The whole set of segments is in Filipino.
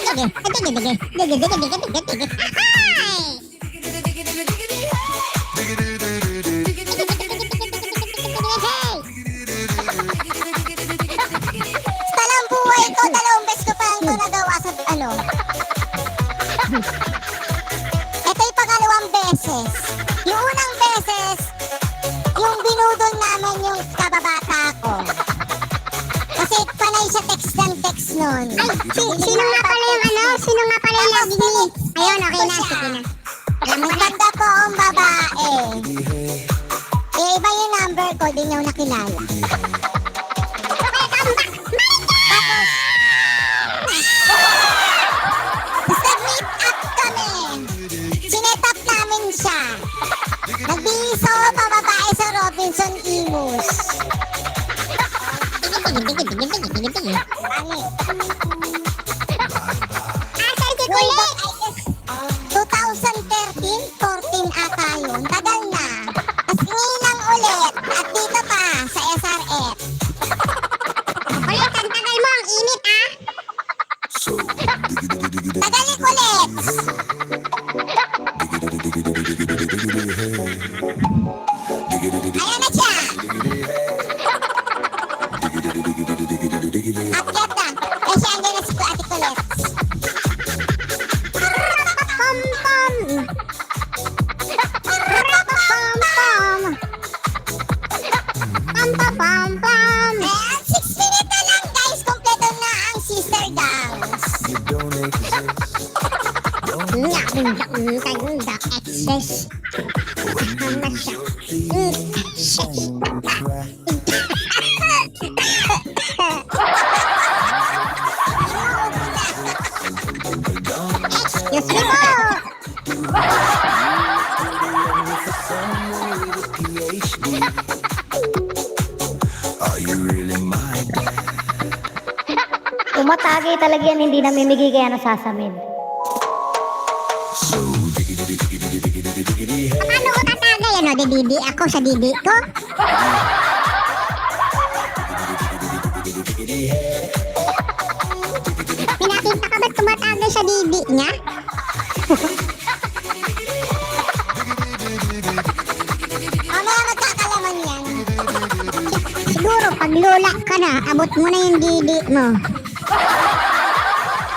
Talang buhay ko, 2 beses ko pa lang ito nagawa sa ano. Ito yung pangalawang beses. Yung unang beses, yung binudol namin yung kababata ko. Kasi panay siya text ng text nun. Ay, sino nga pala yung ano? Sino nga pala yung lagi ni? Ayun, okay na, sige na. Maganda po akong babae. Eh, iba yung number ko, di niyo nakilala. Nag-meet up kami. Sinet up namin siya. Nagbihis ako pababae sa Robinson Imus. Asan si Kulit? 2013, 14 ata yun. Tagal na. Tapos ngayon ulit. At dito pa sa SRF. Kulit, ang tagal mo, ang init ah. Tagalik ulit. Ayan na siya. Akyat na. Eh siya, andyan na si Ate Colette. Pam pam. Pam pam pam. Ayan, 6 minutes na lang guys. Kompleto na ang sister gangs. Ganda excess. Ano siya? Excuse me po. Tumatagay talaga yan, hindi namimigay kaya nasasamid. Paano ko tatagay ano? Didi ako sa didi ko? Pinakita ka ba't tumatagay sa didi niya? Mamaya magkakalaman yan. Siguro pag lula ka na, abot mo na yung didi mo.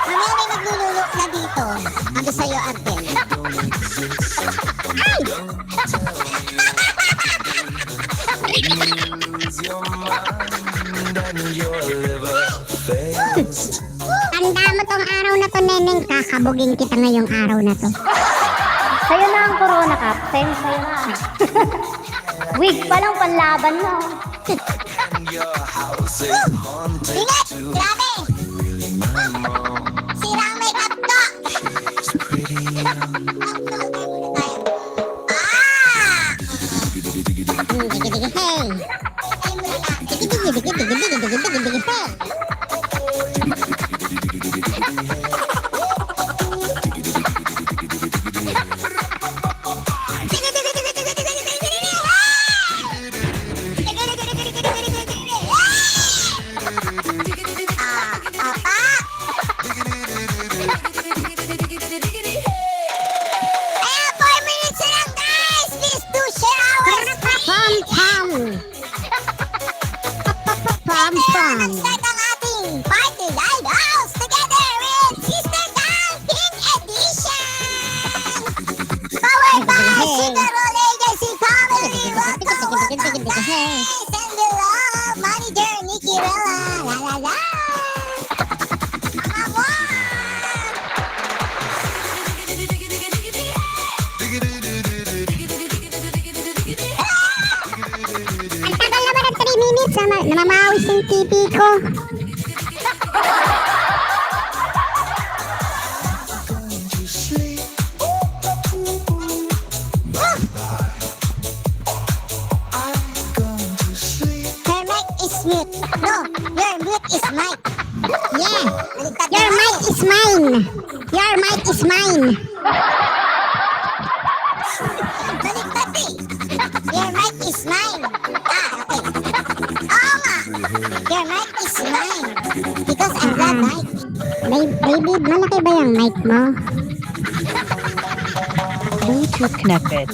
Mamaya may maglululok na dito. Ano sa'yo, Arden? Ay! Tanda mo tong araw na to, Neneng. Kakabugin kita ngayong araw na to. Sa'yo na ang Corona Cup. Sa'yo na. Wig pa lang panlaban mo. Bigat! Grabe! Sirang makeup to! Ah! Hey! Pam pam. Nag-start ang ating party live house together with Sister Gang Pink Edition! Powered by Cigarol Agency Family! Welcome guys! And the love manager Nikki Rella! La la la! Come on! Ang tagal naman ng 3 minutes. Namamawis yung pipi ko. Her mic is mute. No, your mute is mic. Yeah. Baliktad Your na mic is mine. Your mic is mine. Baliktad eh. Your mic is mine. Ah, okay. Oo nga. Your mic is mine. Because I'm that mic. Baby, malaki ba yung mic mo? Bluetooth connected.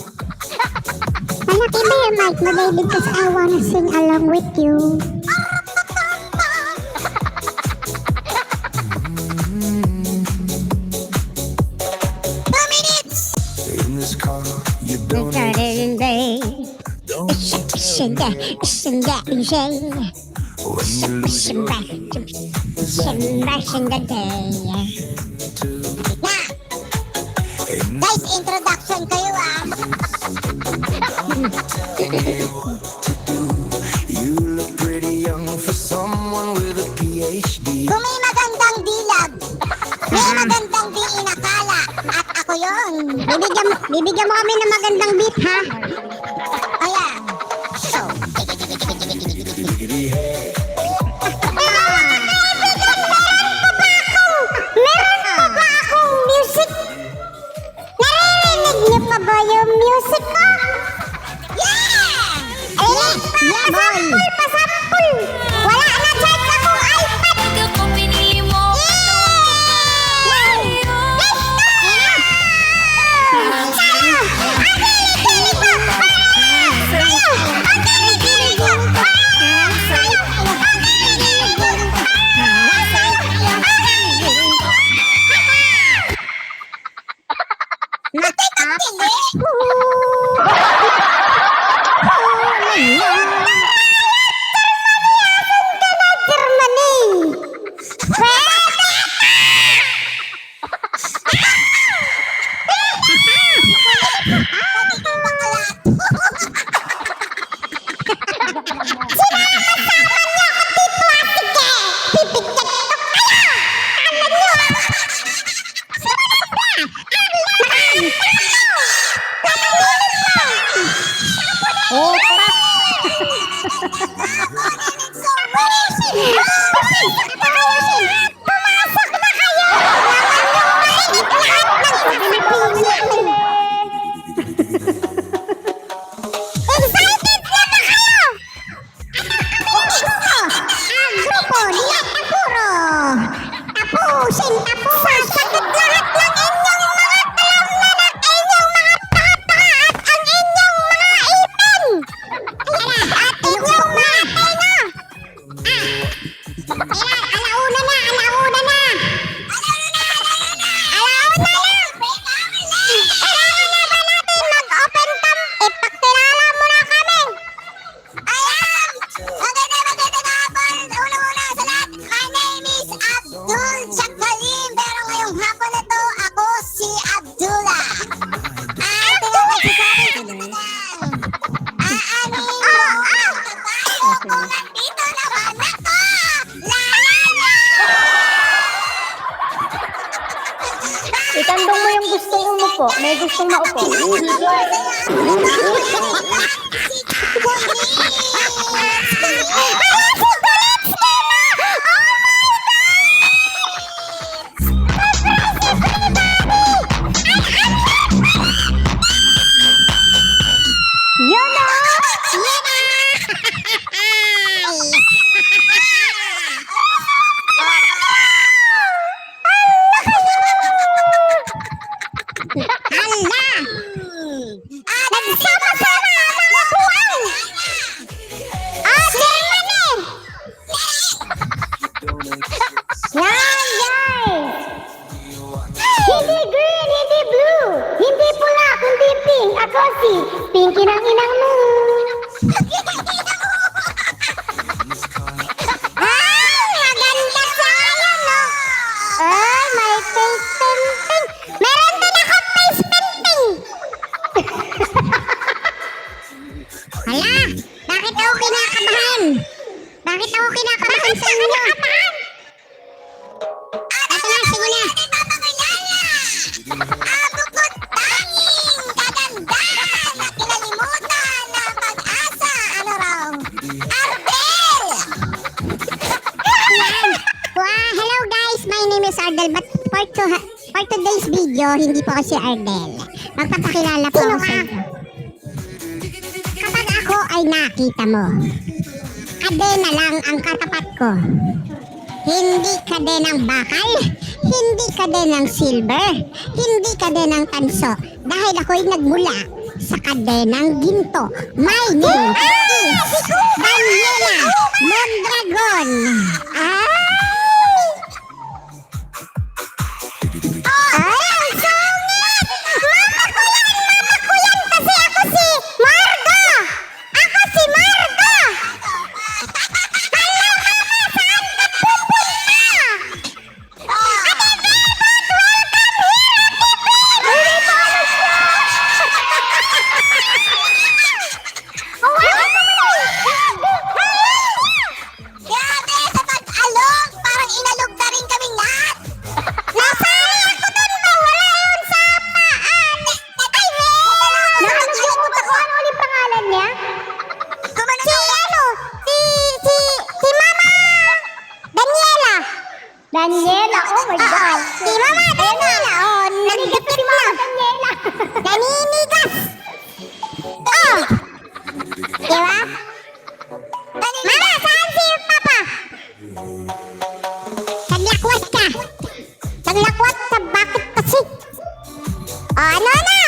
Malaki ba yung mic mo, baby? Because I wanna sing along with you. 2 minutes! In this car, you don't when you lose your Na! Guys, introduction kayo ah! you look pretty young for someone with a PhD. Kung may magandang dilag, may magandang di inakala, at ako yun. Bibigyan mo kami ng magandang beat, ha? Ayan. So, Meron pa ba akong music? Naririnig niyo pa ba yung music ko? yeah! Eh, pasampul! Wala na charge akong iPad! Ako pinili mo. Itandong mo yung gustong umupo. May gustong maupo. Yun na! Nagsama-sama ang mga buwan! Germany! Yan, guys! Hindi green, hindi blue. Hindi pula, kundi pink. Ako si Pinky ng inang mo. Maganda sa'yo, no? Ay, may face painting. Meron din ako face painting. Hala, bakit ako kinakabahan? Bakit ako kinakabahan sa inyo? Ate na, sige na. Bukod tanging kagandahan na kinalimutan ng pag-asa. Ano raw? Arbel! Hello guys, my name is Ardel, but for today's video, hindi po ako si Ardel. Magpapakilala po ako sa inyo. Kapag ako ay nakita mo, kadena lang ang katapat ko. Hindi kadenang bakal, Hindi ka din ng silver. Hindi ka din ng tanso. Dahil ako'y nagmula sa kadenang ginto. My name is Daniela Mondragon. Ay, ang sungit! Mama ko yan kasi ako si Marga! Ako si Marga! Hello, mama! Saan ka pupunta? Ate Velvet, welcome here, Ate Velvet! Oh, Grabe, sa pag-alog, parang inalog na rin kaming lahat. nasali ako dun ba? Wala yun sa paan! Ay, Nakalog yung utak ko. Ano ulit pangalan niya? si ano? Si Mama Daniela! Daniela. Oh my God. Si Mama Daniela! Oh, Nanigas nagdipit si na! Mama Daniela. Naninigas! Oh! Diba? Mama, saan si Papa? Naglakwat ka! Naglakwat ka, bakit kasi? Oh, ano na?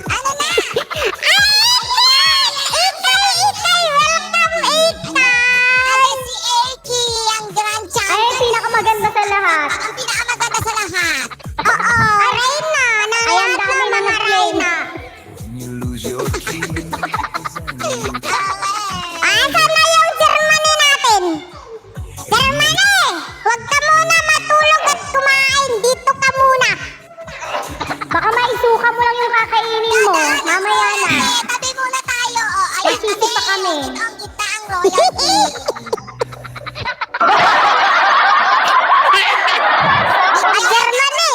Ano na? Itay! Welcome, Itay! Ano si Eki, ang grand Ay, champion. pinakamaganda sa lahat. Ang pinakamaganda sa lahat. Oo, Reyna! Ng Ay, ang lahat dami ng mga mga Reyna! You lose your keys. Asan na yung Germany natin? Germany! Huwag ka muna matulog at kumain. Dito ka muna. Baka maisuka mo lang yung kakainin mo. Mamaya na. Tabi muna tayo. Oh, Ay, sisi pa kami. Ito ang kita ang royalty. Germany!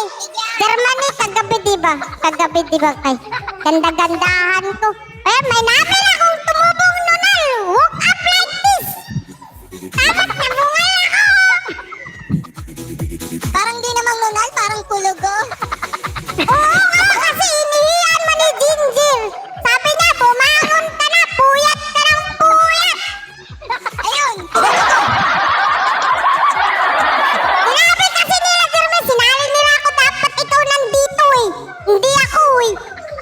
Germany, kagabi diba? Kagabi diba kay? Ganda-gandahan ko. Eh, may namin akong tumubong nunal. Walk up like this. Dapat nabungal ako. Parang di namang nunal, parang kulugo. Oo nga, kasi inihiyan mo ni Ginger. Sabi niya, bumangon ka na. Puyat ka ng puyat. Ayun. Sinabi kasi nila, Germany, sinali nila ako. Dapat ikaw nandito eh. Hindi ako eh.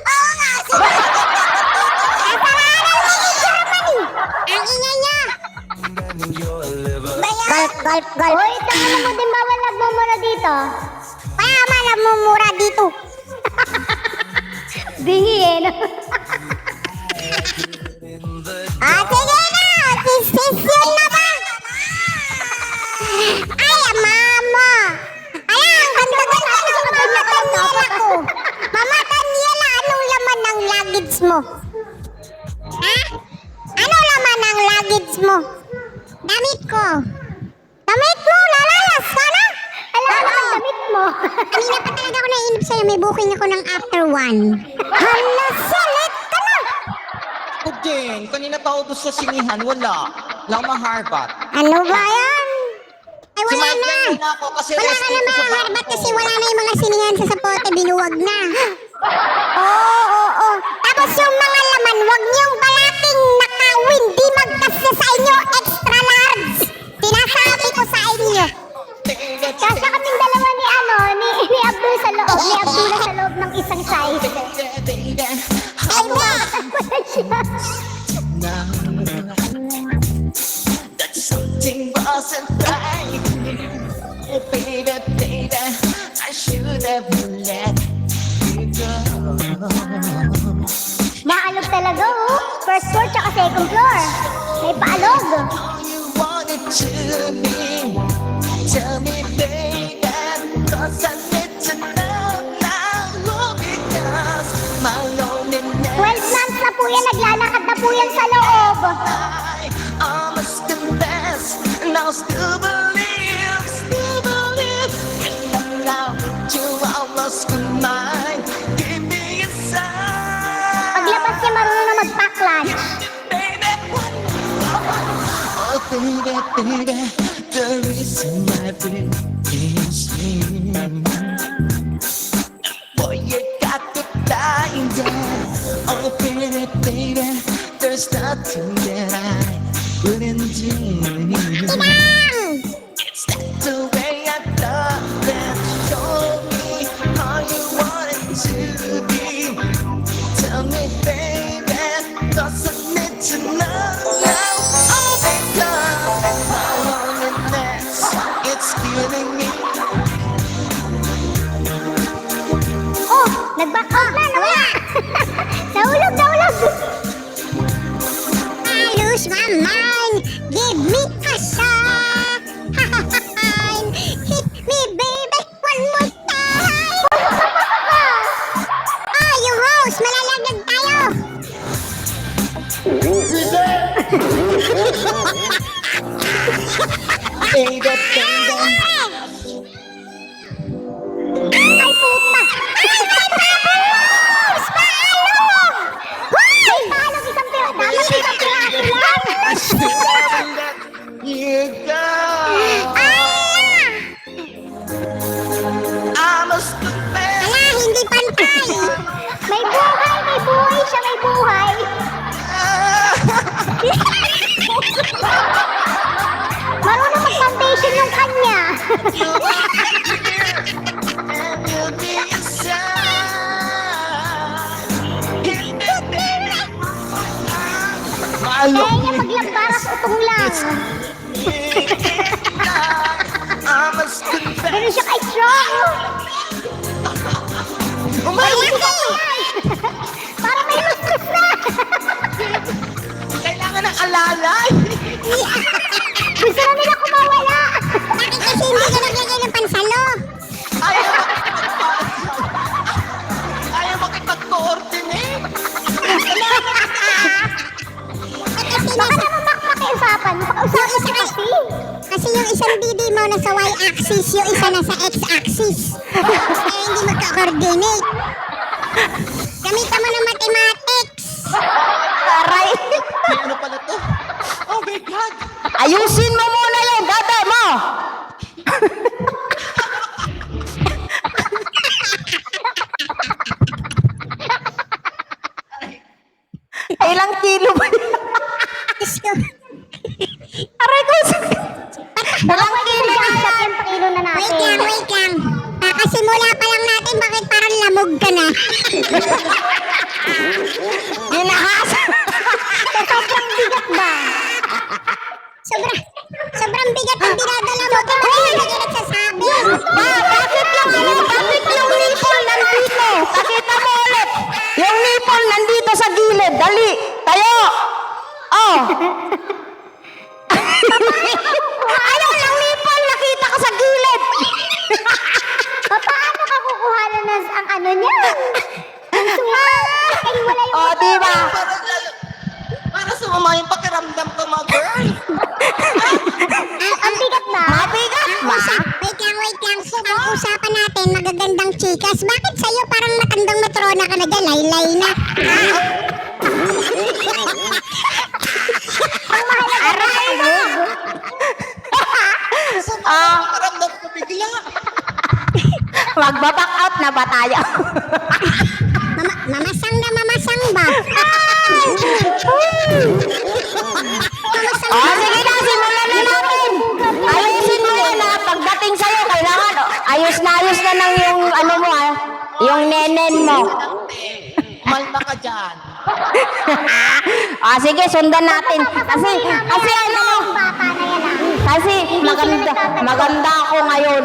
Oo nga, sinabi ko dapat dito. Kasalanan mo ni Germany. Ang ingay niya. And your liver. Bayan. Golf. Uy, tanga mo din bawal nagmumura dito. Kaya malamumura dito. Bingi eh. No? Sige na. Sisyon na ba? Ay, mama. Ay, ang ganda-ganda ng Mama Daniela ko. Mama Daniela, anong laman ng luggage mo? Ha? Ano laman ng luggage mo? Damit ko. Damit mo, lalayas ka na? Alam mo ang damit mo. Kanina pa talaga ako naiinip sa'yo. May booking ako ng after 1. Hala, select ka na. Din, kanina pa ako doon sa sinihan, wala. Lang maharbat. Ano ba yan? Ay, Si wala Mike na. lang muna ako kasi Wala ka rescue na ko sa mga bangko. kasi wala na yung mga sinihan sa sapote, binuwag na. Oo. Tapos yung mga laman, wag niyong balating nakawin, di magkasya sa inyo, extra large. Sinasabi ko sa inyo. Kasya kaming dalawa ni ano, ni Abdul sa loob. Ni Abdullah sa loob ng isang size. Ay na! That something wasn't right. Oh, baby, I should have let you go. Naalog talaga oh. First floor tsaka second floor. May paalog. All you wanted to me, tell me, baby, 'cause I need to know now. Oh, because my loneliness. 12 months na po yan, naglalakad na po yan sa loob. I must confess, and I'll still believe, in the love you, I lost my mind. Give me a sign, Paglabas niya marunong na mag-backlash. baby. Oh, baby, the reason I breathe is you. Boy, you got to die down. Oh, baby, there's nothing that I wouldn't do. Inang! It's not the way I love them. Nag-back out na, nawala. Nahulog. I lose my mind. Give me a shot. Hit me, baby, one more time. Oh, yung host, malalaglag tayo. Ay, puta. May palong isang piraso. Dapat isang piraso lang. You go. I must confess. Wala, hindi pantay. May buhay siya, may buhay. Marunong mag-foundation yung kanya. And you'll be inside. Kaya niya maglambaras utong lang. I must confess. Ganun siya kay Strong. Umalis ka. Para may lustos na. Kailangan ng alalay. Gusto na nila kumawala. Bakit kasi hindi ka naglagay ng pansalo? Ayaw makipag-coordinate. Baka naman makiusapan mo. Pausapan mo kasi. Kasi yung isang didi mo nasa y-axis, yung isa nasa x-axis. Kaya hindi magka-coordinate. Gamitan mo ng mathematics. Aray. May ano pala to? Oh my God. Ayusin mo muna yung dada mo. Ilang kilo ba yun? Diyos ko. Aray ko. Ilang kilo yan? Ilang kilo na natin. Wait lang. Kakasimula pa lang natin, bakit parang lamog ka na? Ginahas. Sobrang bigat ba? Sobrang bigat ang dinadala mo. Kaya hindi ka nagsasabi. Bakit yung nipple nandito? Pakita mo ulit. Yung nipple nandito sa gilid. Dali, tayo. Oh. Ayaw ng nipple, nakita ka sa gilid. Paano ka kukuha na ang ano niya? Ang suha. Ay, wala yung... Oh, diba? Para sumama yung pakiramdam ko, mga girl. Ang bigat ba? Mabigat ba? Wait lang. Ang usapan natin, magagandang chikas. Bakit sa'yo parang matandang matrona ka na dyan? Laylay na. Ang mahalaga na Pakiramdam ko bigla. Magbaback out na ba tayo? Mamasang ba? Sige na, simulan na natin. Ayusin mo na. Pagdating sa'yo, kailangan ayos na ng yung ano mo yung nenen mo. Malma ka dyan. Sige, sundan natin. Kasi ano, kasi maganda ako ngayon.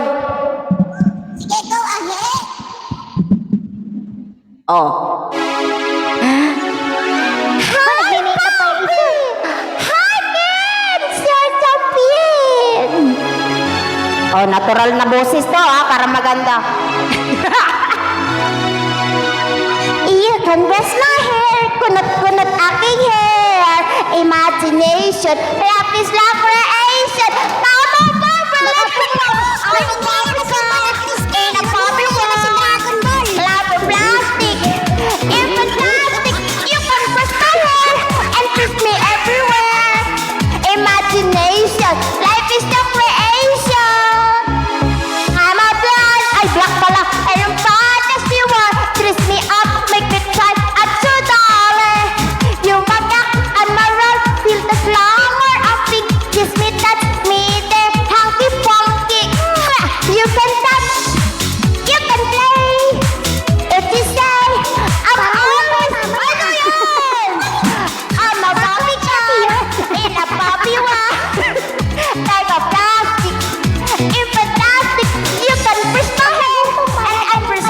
Sige, go ahead. Oh. Oh, natural na boses to para maganda. You can rest my hair, kunot-kunot aking hair. Imagination, love is love creation. Tama ba, bro? Love of plastic. You're fantastic. You can rest my hair and kiss me everywhere. Imagination, life is the creation. I'm a blind, ay black pala. And I'm fine as you are. Dress me up, make me try at $2. You're my back and my roll. Feel the glamour of it. Kiss me, touch me, there. Hanky funky. You can touch, you can play. If you say, I'm always, ano yun? I'm a Bobby car in a Bobby one. Like a plastic. You're fantastic. You can press my hair and I press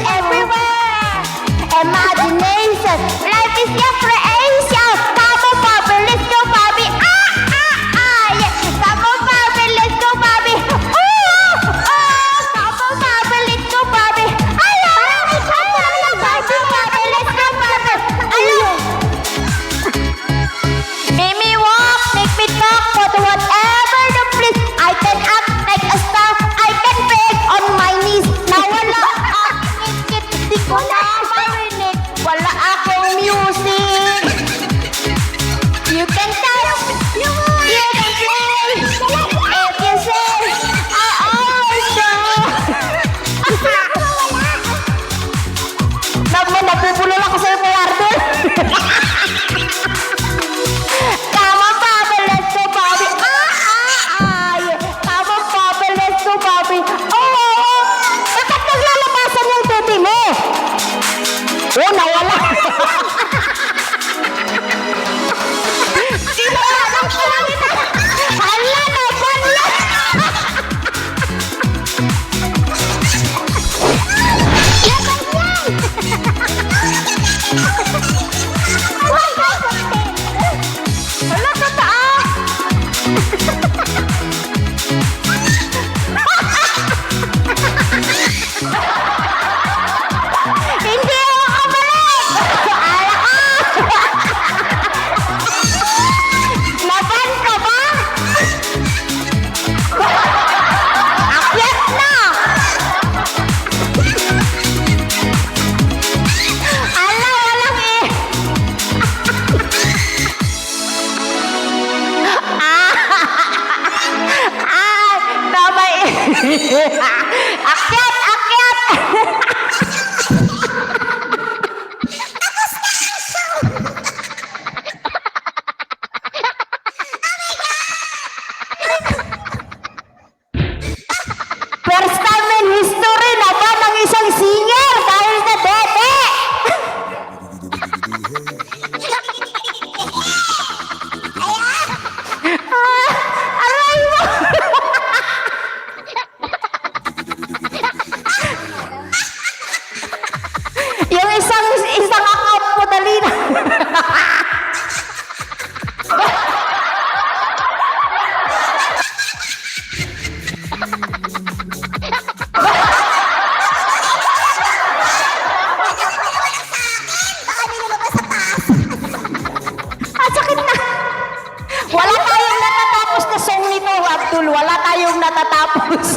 matapos.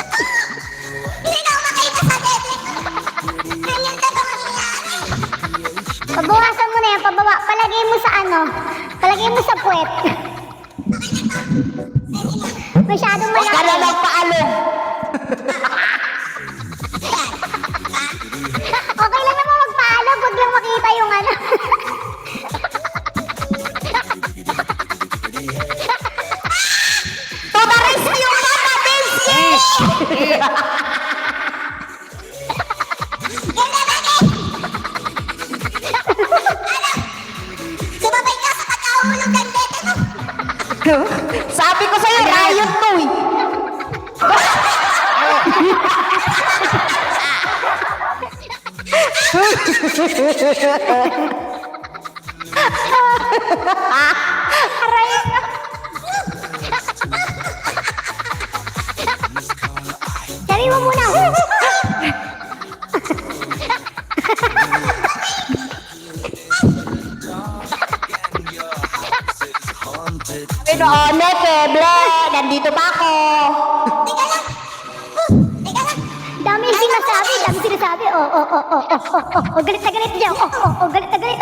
Hindi na ako makita sa dede. Ganyan na ba mangyayari? Pabawasan mo na yan, pababa. Palagay mo sa ano? Palagay mo sa puwet. Masyadong Huwag ka na malaki. magpaalog. Okay lang naman magpaalog, huwag lang makita yung ano. To the rescue, Mama Bensi! Sumabay ka sa pagkahulog ng dede mo. Sabi ko sa'yo, riot to eh. Sabi mo muna. Pinoone, Keble, nandito pa ako. Teka lang. Teka lang. Dami yung sinasabi, dami sinasabi. Galit na galit niya. Galit na galit.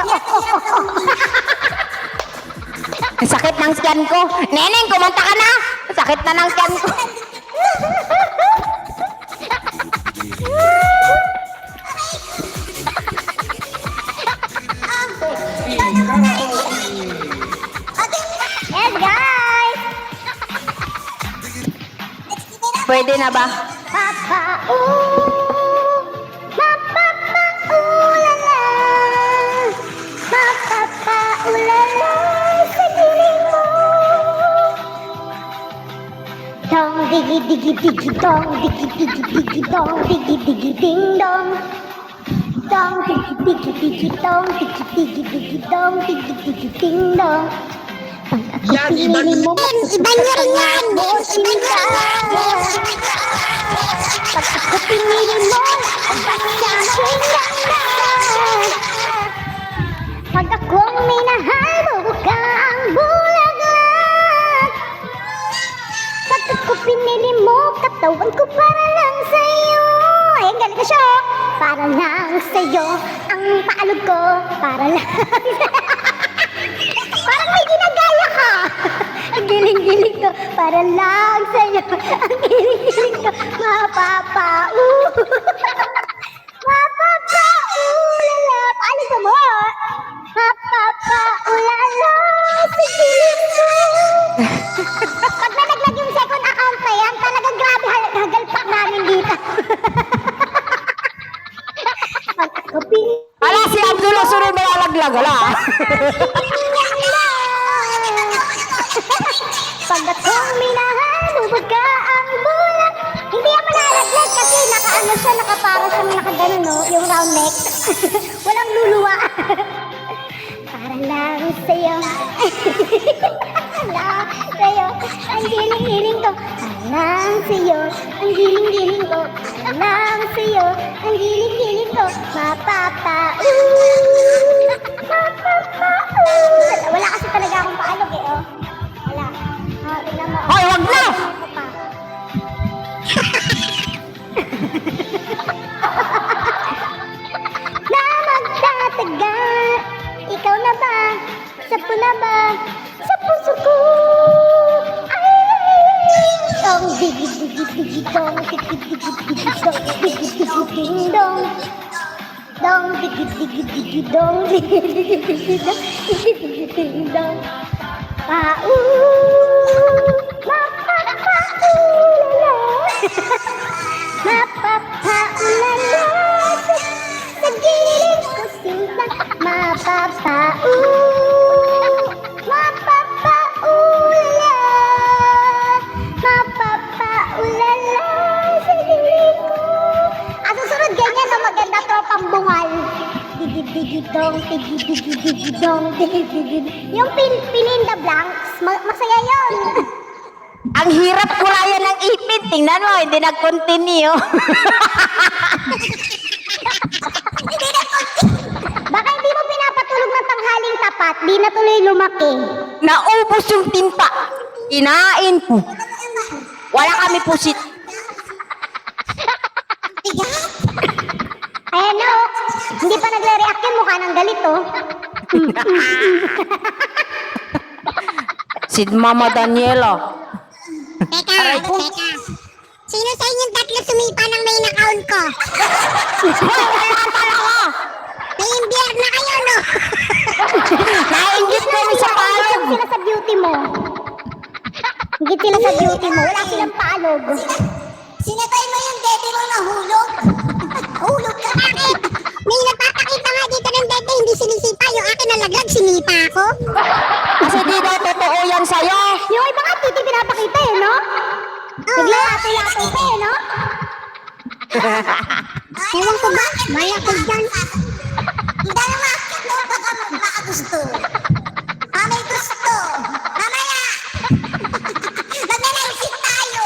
Ang sakit ng scan ko. Neneng, kumanta ka na. Sakit na ng scan ko. Yes, guys! Pwede na ba? Mapapaulala, mapapaulala sa giling mo. Dong digi digi digi dong digi digi digi dong digi digi ding dong. Dong digi digi digi dong digi digi digi dong digi digi ding dong. Pag ako pinili mo, Iba niyo rin yan. Iba niyo rin yan. pag ako pinili mo, ang basahin lang na. Pag ako ang minahal mo, ka ang bulaglak. Pag ako pinili mo, katawan ko para lang sa'yo. Ay, ang galing na siya. Para lang sa'yo, ang paalog ko, para lang parang may ginagaya ka. Ang giling-giling ko, para lang sa'yo. Ang giling-giling ko, mapapaulala. Paalig ka mo. Mapapaulala sa giling mo. Pag nalaglag yung second account na yan, talagang grabe hagalpak namin dito. Pag ako Ala, si Abdul sunod mo lalaglag, ala. pag akong minahal, bubog ka ang bulan. Hindi yan malalaglag kasi nakaano siya, nakapara siya, nakagano, no? Yung round neck. Walang luluwa. Para lang sa'yo. lang sa'yo. Ang giling-giling ko. Para lang sa'yo. Ang giling-giling ko. Para lang sa'yo. Ang giling-giling ko. Mapapau. Wala kasi talaga akong paalog eh, oh. Wala. Oh, tingnan mo. Hoy, wag na! Ako pa. Na magtatagal. Ikaw na ba? Sapo na ba? Sa puso ko. Ay! Dong digi digi digi dong digi digi digi dong digi digi ding dong. Dong digi digi digi dong digi digi digi dong digi digi ding dong. Pau, mapapaulala. Mapapaulala sa gilid ko sinta. Mapapaulala. Mapapaulala sa gilid ko. Ang susunod ganyan na maganda tropang bungal. Digi-digi-dong, digi-digi-digi-dong, digi-digi. Yung fill in the blanks, masaya yun. Ang hirap kulayan ng ipin. Tingnan mo, hindi nag-continue. Baka hindi mo pinapatulog ng tanghaling top dapat, di na tuloy lumaki. Naubos yung tinta. Kinain ko. Wala kami pusit. Bigat. Ayan na, oh. Hindi pa nagre-react yung mukha ng galit, oh. Si Mama Daniela. Teka. Sino sa inyong tatlo sumipa ng main account ko? May na kayo, no? Nainggit kami sa palog. Sila sa beauty mo. Ingit sila sa beauty mo. Wala silang palog. Sinatay mo yung dede mo na hulog. Hulog ka. Bakit? May napapakita nga dito ng dede, hindi sinisipa. Yung akin nalaglag, sinipa ako. Kasi di daw totoo yan sa'yo. Yung iba nga titi pinapakita eh, no? Naglalato-lato ka eh, no? Ewan ko ba? Malaki dyan. Hindi na makakit mo. Baka gusto. May gusto. Mamaya. Magnanalisik tayo.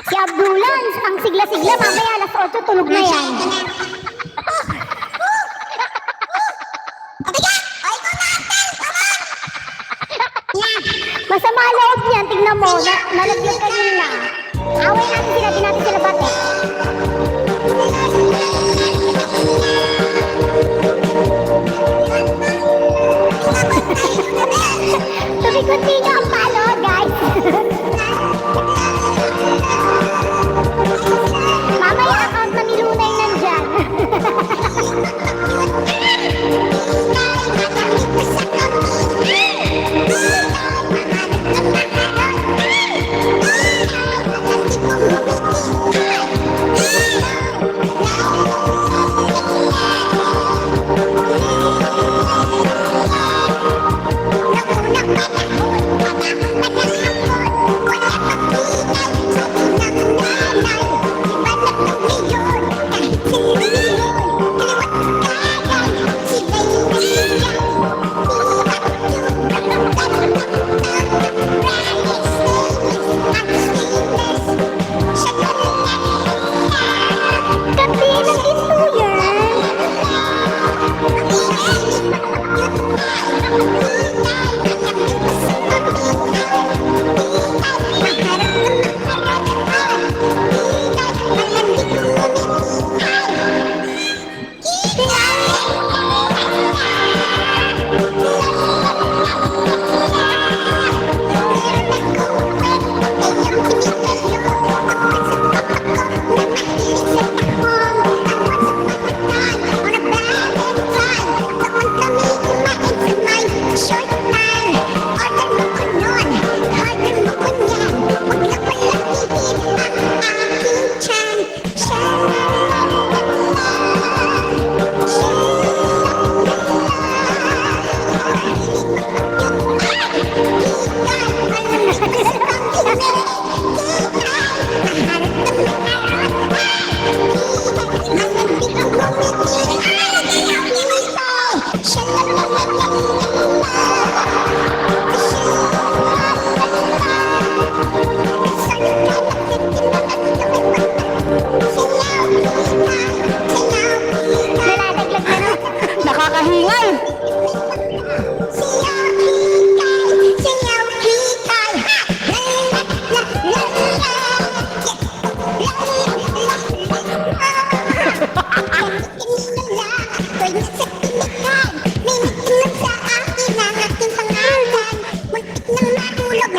Si Abdulan, ang sigla-sigla, mamaya alas 8 tulog na yan. Bigat. Ay, ito natin. Come on. Masama loob niyan, tignan mo, nalagyan kanina. Away natin sila, di natin sila bate. Tubi-kunti ang palo, guys. Mamaya account na ni Lunay nandyan.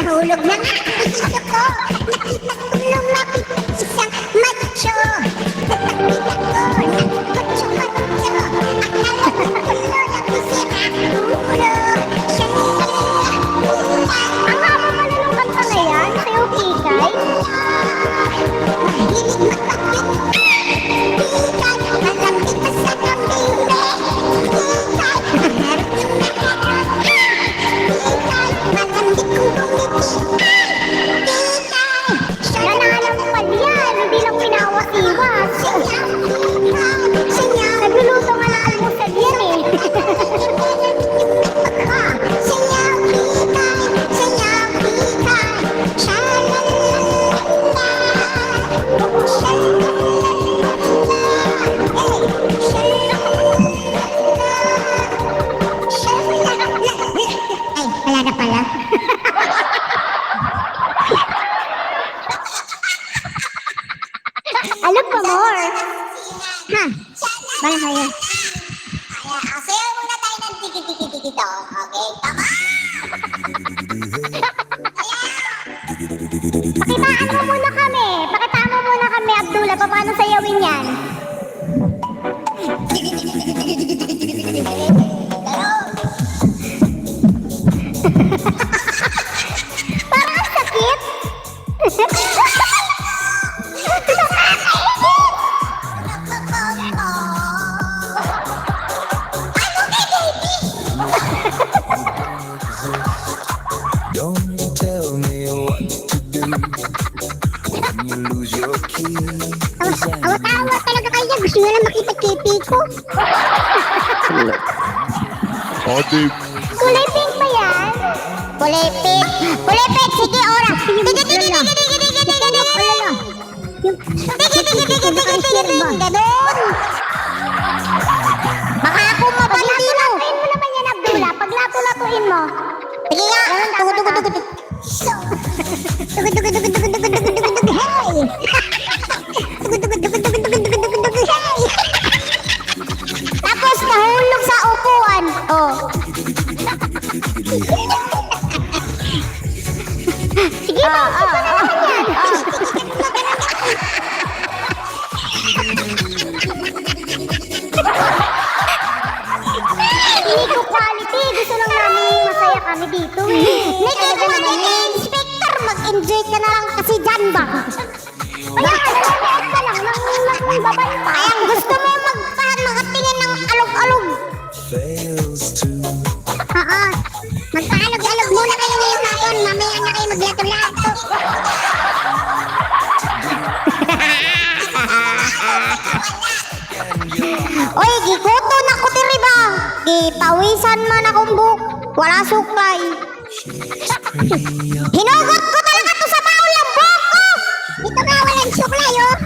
Nahulog na nga ang isip ko. Nakita ko lumapit isang macho. Nakita ko nagkutso-kutso. Akala ko tulo na pisira ulo. Ang haba pala ng kanta na yan, sa'yo, Kikay. Mahilig magpapit. Kikay, malapit pa sa kambiwe. Kikay, maharap yung nakarap. Kikay, malambit kong bumiti. Nanalo mo pa diyan, hindi lang pinawas-iwas. Nagluluto nga ng almusal yan eh. Alam pa more. Ha? Bala kayo. Ayan, sayaw muna tayo ng tiki-tiki-tiki to. Okay, come on! Pakitaan mo muna kami. Pakitaan mo muna kami, Abdullah. Paano sayawin yan? Parang ang sakit. Don't tell me what to do when you lose your keys. Awa-awa talaga kayo. Gusto nyo lang makita kipi ko. Kulay pink ba yan? Kulay pink! Kulay pink! Sige, ora! Ganon! Baka ako mapalino! Lato-latuin mo naman yan, Abdullah. Pag lato-latuin mo. Sige nga! Tugu-tugu-tugu-tugu! Tugu-tugu-tugu-tugu-tugu-tugu-tugu! Hey! Tugu-tugu-tugu-tugu-tugu-tugu-tugu! Hey! Tapos nahulog sa upuan. Oh. Sige, paupo ka na naman yan. Hindi ko quality. Gusto lang namin masaya kami dito. Hindi ka naman inspector! Mag-enjoy ka na lang kasi dyan ba? Kaya nanonood ka lang ng babanta. Kaya gusto mo magpatingin ng alog-alog. Fails to Oo. Magpaalog-alog muna kayo ngayong hapon. Mamaya na kayo maglato-lato. Oy, gikuto na ko diri ba? Gipawisan man akong buhok. Wala suklay. Hinugot ko talaga to sa baul ng buhok ko! Ito nga walang suklay, oh.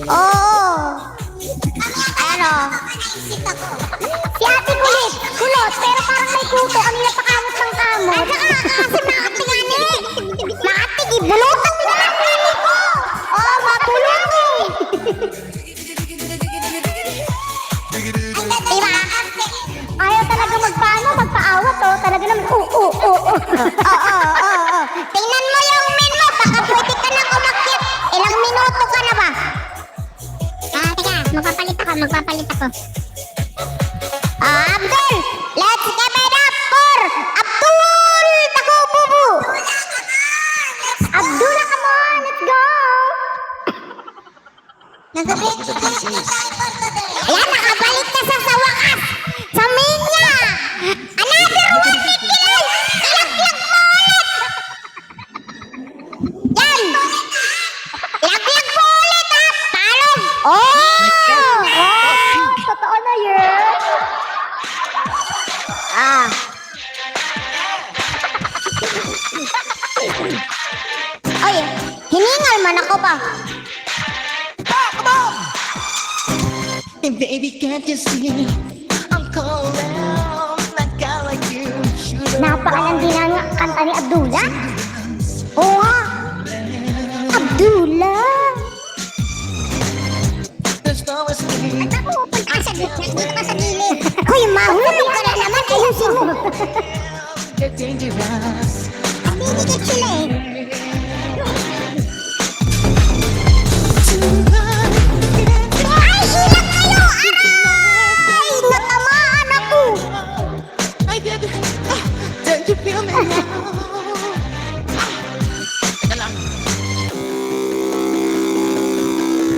Oo. Ano? Si ate kulit. Kulot. Pero parang may kuto. Kanina pa kamot ng kamot. Kasi makatigani. Nakatigi, bulutan mo na lang nini ko. Oh, matulong eh. Diba? Ayaw talaga magpaano, magpaawat oh. Talaga naman, Oo. Tingnan mo yung min mo. Baka pwede ka na umakyat. Ilang minuto ka na ba? Teka. Magpapalit ako. Abdul, let's give it up for Abdul Takububu. Abdullah, come on, let's go! Ayan, nakabalik na sa wakas. Sa minya. Another one, Nikiloy. Ilaglag mo ulit. Yan. Ilaglag mo ulit, ha. Talog. Totoo na yun. Ay, hiningal man ako ba? Hey baby, can't you see? I'm calling out that guy like you. Napakalandi na nga kanta ni Abdullah. Oo nga. Abdullah! There's no escape. Ako, punta ka sa gitna. Dito ka sa gilid. Hoy, mahulog ka na naman. Ayusin mo. Get dangerous. Didikit sila eh. Ay, hilang kayo! Aray! Natamaan ako! I did. Don't you feel me now?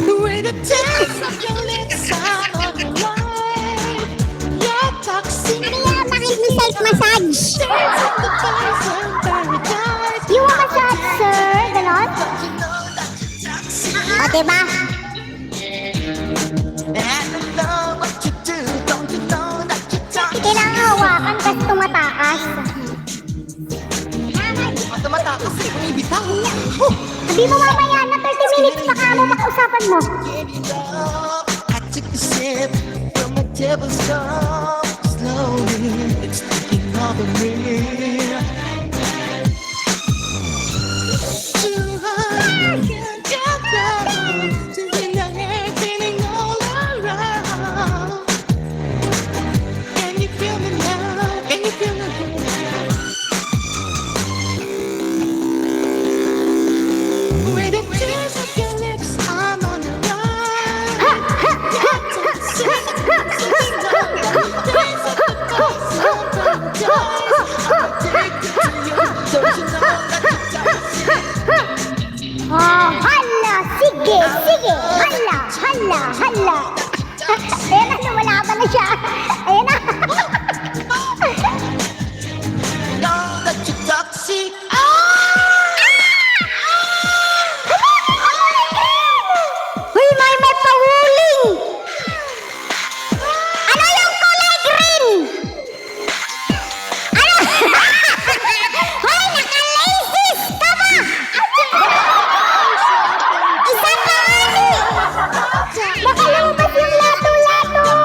With the taste of your lips, I'm on the line. Your toxic Ano yan? Bakit may self-massage? taste of the poison paradise. You want a shot, sir? Ganon? You know that you're toxic. O, diba? And I know what you do. Don't you know that you're toxic? Kailangan hawakan kasi tumatakas. Tumatakas eh, bumibitaw. Sabi mo mamaya na 30 minutes pa ka mo makausapan mo. Give it up. I took a sip from the devil's cup. Slowly, it's taking over me. hala, hala. Ayan na, lumalaban na siya. Ayan na. Know that you're toxic. Uy, may pahuling. Ano yung kulay green? Ano? Hoy, naka-laces ka ba? Isa pa, ani. Nakalabas yung lato-lato.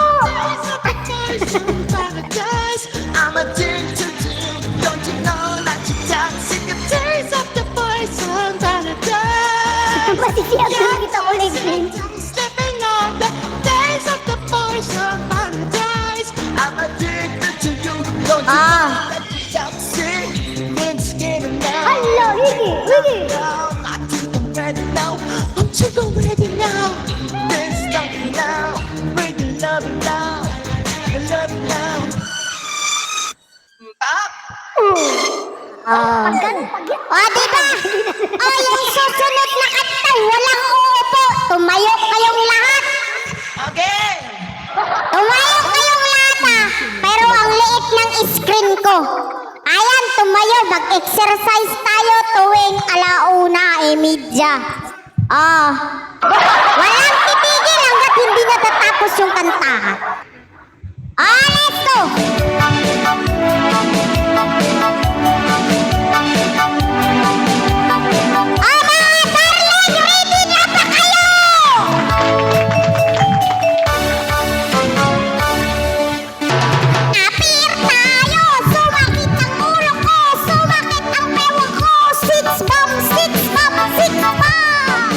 Paradise. I'm addicted to you. Don't you know that you're toxic? The taste of the poison paradise. Masisiyag na kita kulay green. Slipping on the taste of the poison paradise. I'm addicted to you. Don't you know that you're toxic? Been skinning now. Hala, higi, higi. I think I'm ready now. Don't you go ready now? Then stop me now. Ready, love me now. Love me now. Up. Oh, diba? Oh, yung susunod na kanta, walang uupo. Tumayo kayong lahat. Again. Tumayo kayong lahat, ha? Pero ang liit ng screen ko. Ayan, tumayo. Mag-exercise tayo tuwing alauna, media. Walang titigil hanggat hindi natatapos yung kanta. Let's go! Mga darling, ready na ba kayo? Apir tayo, sumakit ang ulo ko, sumakit ang bewang ko, six bomb, six bomb, six bomb.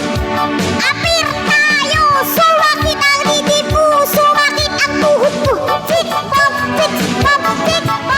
Apir tayo, sumakit ang dibdib ko, sumakit ang tuhod ko, six bomb, six bomb, six bomb.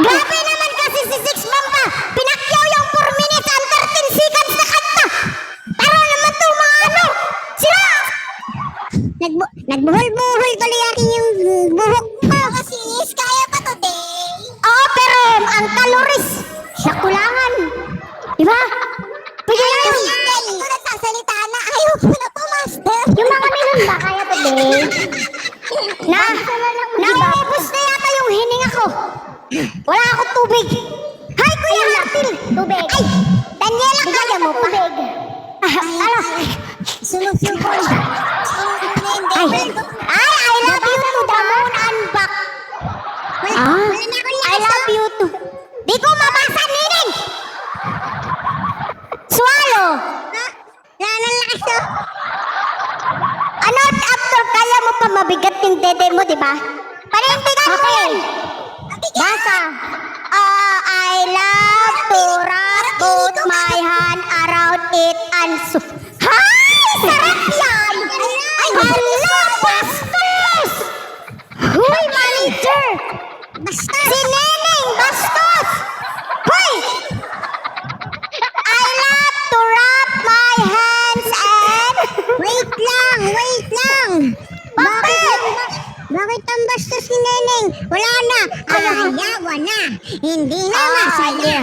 Grabe naman kasi si Six Mamba. Pinakyaw yung 4 minutes and 13 seconds na kanta. Pero naman to mga ano. Sila. Nagbuhol-buhol tuloy akin yung buhok ko. Kasi is, kaya pa to, day. Oo, pero ang calories. Nakulangan. Diba? Pwede na yun. Hindi, ito nagsasalita na. Ayaw ko na po, master. Yung mga milon ba kaya to, Dave? Nauubos na yata yung hininga ko. Wala akong tubig. Hi, Kuya Hatil. Tubig. Ay, Daniela, kaya mo pa? Tubig. Ano? Sunod-sunod. Ay, I love you to the moon and back. I love you to. Di ko mabasa, Nining. Swallow. Lakas to. Ano after kaya mo pa mabigat yung dede mo, di ba? Panindigan mo yan. Basa. I love to wrap both my hand around it and Hay! Sarap yan! Ay, hala! Bastos! Huy, manager! Bastos! Si Neneng! Bastos! Huy! I love to wrap my hands and... Wait lang! Bakit ang bastos ni Neneng? Wala na! Ayawa na! Hindi na masaya!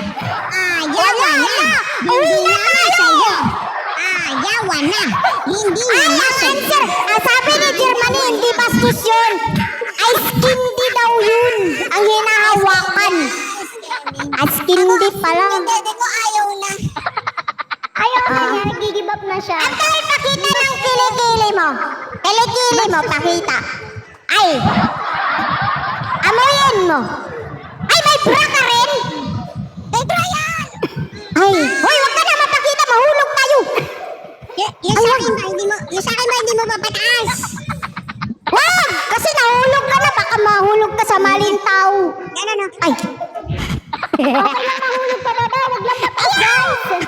Ayawa na! Hindi na masaya! Ayawa na! Hindi na masaya! Sabi ni Germany, hindi bastos yun! Ice candy daw yun! Ang hinahawakan! Ice candy pa lang! Yung dede ko ayaw na. Ayaw na niya, nag-give up na siya. Antay, pakita ng kilikili mo! Kilikili mo, pakita! Ay! Amoyin mo! Ay, may bra ka rin! May bra yan! Ay! Hoy, wag ka na mapakita! Mahulog tayo! Yung sa akin ba hindi mo papataas? Wag! Kasi nahulog ka na! Baka mahulog ka sa maling tao! Yan ano? Ay! Okay lang mahulog pa na daw, wag lang mataas, guys.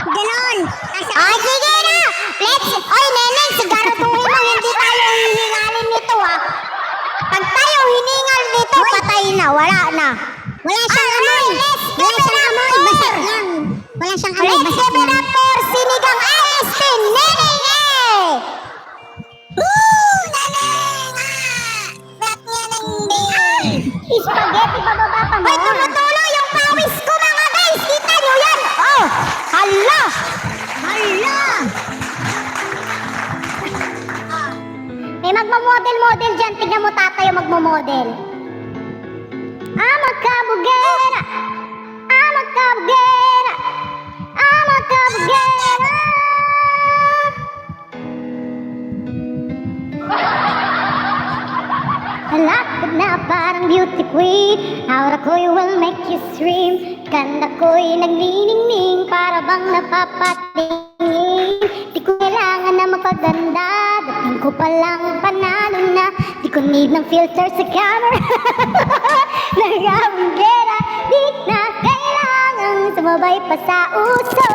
Ganon! Ay, sige na! Let's... Oy, Neneng, sigaraduhin mo, hindi tayo hihingalin nito, ha? Pag tayo hiningal dito, patay na, wala na. Wala siyang amoy! Wala siyang amoy, basag lang. Wala siyang amoy, basag lang. Let's give it up for Sinigang ISP, Neneng, eh! Woo! Naneng! Rap niya ng day. Spaghetti, bababa pa mo. Hoy, tumutulo yung pawis ko, mga guys! Kita nyo yan! Oh! Hala! Hala! May magmamodel-model dyan. Tignan mo tatay yung magmamodel. I'm a kabugera. I'm a kabugera. I'm a kabugera. Halakad na parang beauty queen. Aura ko'y will make you scream. Ganda ko'y nagniningning para bang napapatingin. Di ko kailangan na magpaganda. Dating ko palang panalo na. Di ko need ng filter sa camera. Nagabunggera. Di na kailangang sumabay pa sa uso.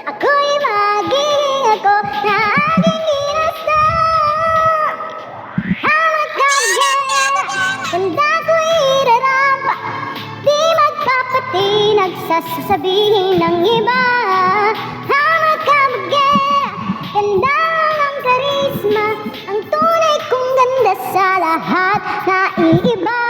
Ako'y magiging ako na aking ginasta. Ganda ko'y irarapa. Di magpapatinag sa sasabihin ng iba. Hama ka magera. Ganda ng karisma. Ang tunay kong ganda sa lahat na iiba.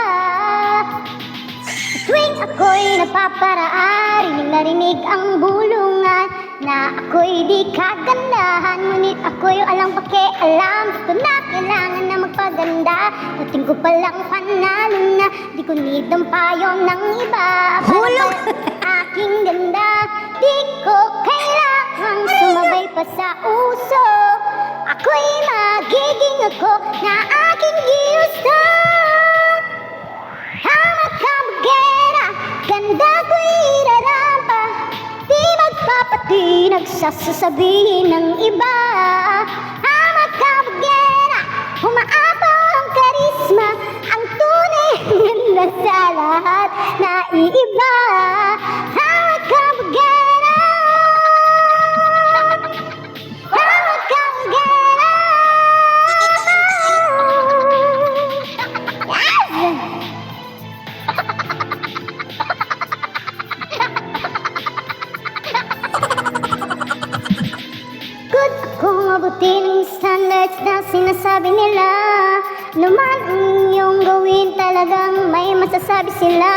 Tuwing ako'y napaparaan, rinig na rinig ang bulungan na ako'y di kagandahan, ngunit ako'y alang pakialam. Gusto na kailangan na magpaganda. Dating ko palang panalo na. Di ko need ng payo ng iba. Hulog! Aking ganda. Di ko kailangan sumabay pa sa uso. Ako'y magiging ako na aking ginusto. Hama kabugera. Ganda ko'y irarapa. Di magpapatinag sa sasabihin ng iba. Hama kabugera. Humaapaw ang karisma. Ang tunay ganda sa lahat na iiba. Hama kabugera. Hama kabugera. iyong gawin talagang may masasabi sila.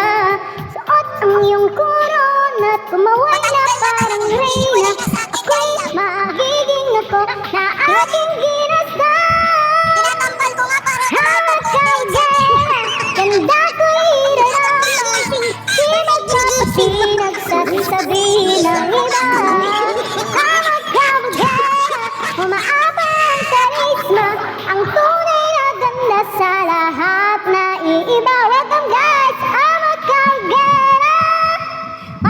Suot ang iyong kurona at kumaway na parang reyna. Ako'y magiging ako na aking ginasdan. Tinatampal ko nga para Hawak kang gaya, ganda ko'y iraraman. Di magpapasinag sa sabi ng iba. Hawak kang gaya, umaaba ang karisma. Ang tunay na ganda sa lahat na iiba. Welcome guys, hawak kang gaya.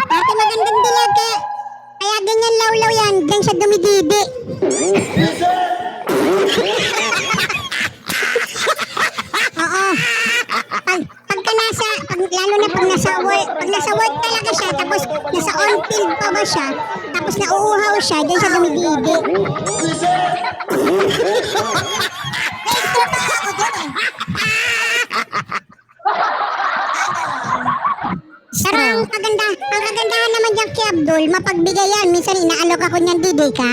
Dati magandang dilag kaya ganyan lawlaw yan. Diyan siya dumididi. Oo. Lalo na pag nasa work talaga siya, tapos nasa on-field pa ba siya, tapos nauuhaw siya, diyan siya dumididi. extra pa ako dyan eh. Pero ang kagandahan naman dyan kay Abdul, mapagbigay yan. Minsan inaalok ako niyan, Didi ka?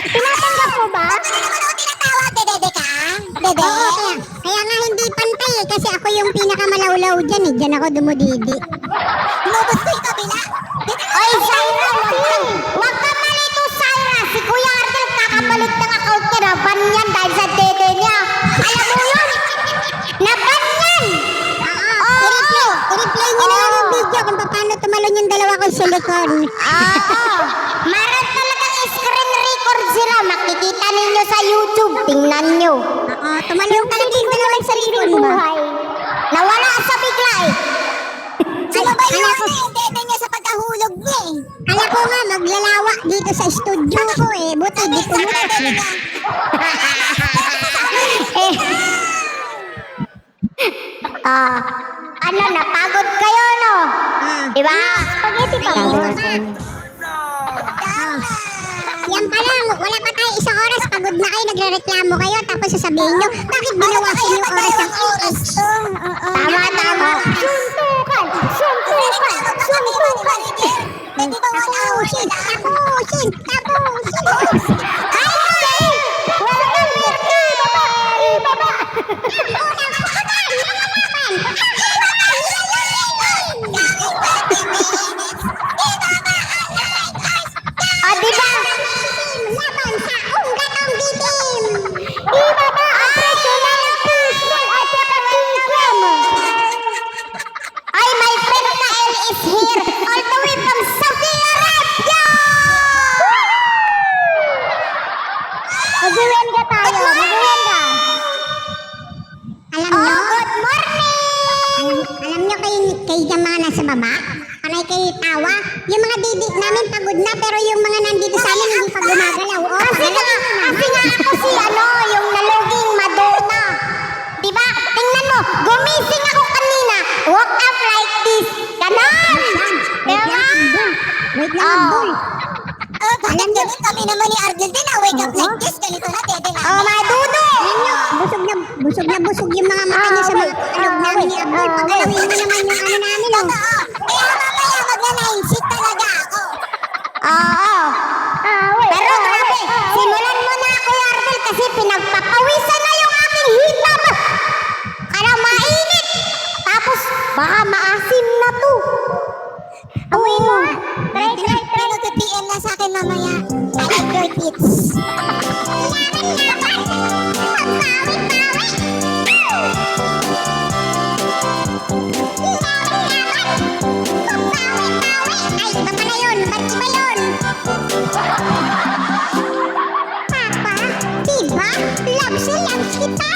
Tinatanggap mo ba? Ano naman ako tinatawag, dede ka? Dede? Oo, kaya nga hindi pantay eh, kasi ako yung pinakamalawlaw dyan eh. Dyan ako dumudidi. Inubos ko yung kabila. Oy, Zaira, wag ka malito, Zaira. Si Kuya Ardel kakapalit ng account niya. Naban yan dahil sa dede niya. Alam mo yun? Naban yan! I-replay niyo na lang yung video kung paano tumalon yung dalawa ko silicone. Oo. Meron talagang screen record sila. Makikita ninyo sa YouTube. Tingnan nyo. Oo, tumalon talaga yung dalawa sa silicone ba? Buhay. Nawala sa bigla eh. Sino ba yung ano yung dede niya sa pagkahulog niya eh? Kala ko nga maglalawak dito sa studio ko eh. Buti di ko Dede ka. Ano, napagod kayo, no? Diba? Spaghetti pa mo. Yan pa lang, wala pa tayo isang oras, pagod na kayo, nagre-reklamo kayo, tapos sasabihin nyo, bakit binawasan yung oras ng oras? Tama, tama. Suntukan! Suntukan! Suntukan! Pwede ba Tapusin! Tapusin! Tapusin! Ay! Welcome back! Ibaba! O, diba? Laban sa unggatong didim! Ibaba ang presyo ng Christmas at saka Kingslam! Ay, my friend Kael is here! All the way from Saudi Arabia! Mag-uwenda tayo! Mag-uwenda! Alam Oh, nyo? good morning! Alam nyo kayo dyan mga nasa baba? Panay kayo tawa? Yung mga didi namin pagod na, pero yung mga nandito sa amin hindi pa gumagalaw. Oh, Kasi nga ako si yung naluging Madonna. Diba? Tingnan mo, gumising ako kanina. Woke up like this. Ganon! Wait Diba? lang, Abdul. Wait lang, Oh. Abdul. Bakit ganun kami naman ni Ardel din na wake up like this? Ganito na, dede na. Oh, my dudo! Busog yung mga mata niyo sa mga alog namin ni Abdul. Pagalawin niyo naman yung ano namin, oh. Totoo. Kaya mamaya magna-9-seat talaga ako. Oo. Pero grabe, simulan mo na ako, Ardel, kasi pinagpapawisan na yung aking hita ba? Kaya mainit. Tapos, baka maasim na to. Amoy mo. Try. PM na sa akin mamaya. I like your tits. Ay, iba pala yun. Ba't iba yun? Papa, diba? Loves na loves kita.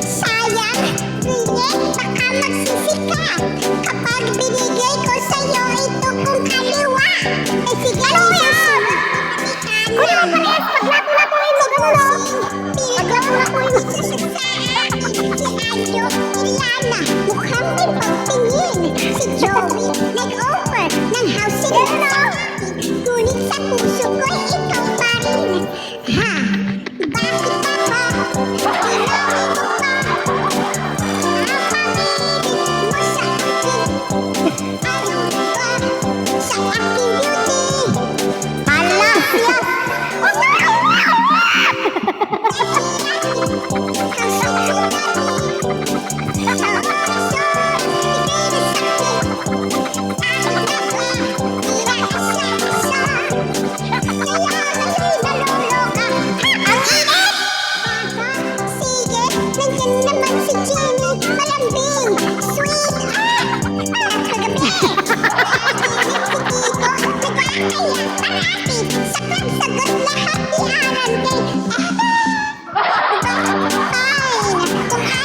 Sayang, Rinye, baka magsisi ka. Kapag binigay ko sa'yo ito kung kaliwa. Eh sige, susunod. Kuya, parehas, paglato-latuin mo, ganun, no? Paglato-latuin mo. Si Ayo, Ilana, mukhang may pagtingin. Si Joey, nag-offer ng housing sa akin. Ngunit sa puso ko, ikaw pa rin. Ha? Bakit ba ba? Tinawin mo pa. Napamilit mo sa akin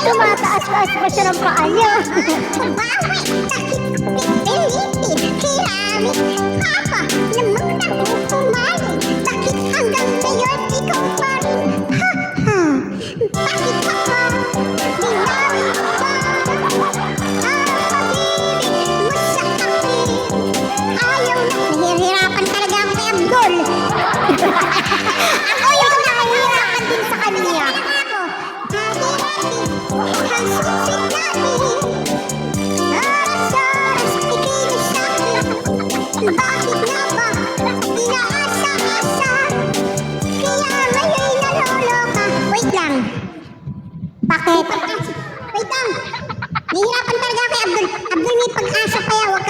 Tumataas-taas pa siya ng paa niya. Nahihirapan talaga ako kay Abdul. Ako yung nahihirapan din sa kanya. Bakit nga ba? Inaasa-asa. Kaya ngayon naloloka. Wait lang. Bakit? Wait lang. Nahihirapan talaga kay Abdul. Abdul, may pag-asa kaya wag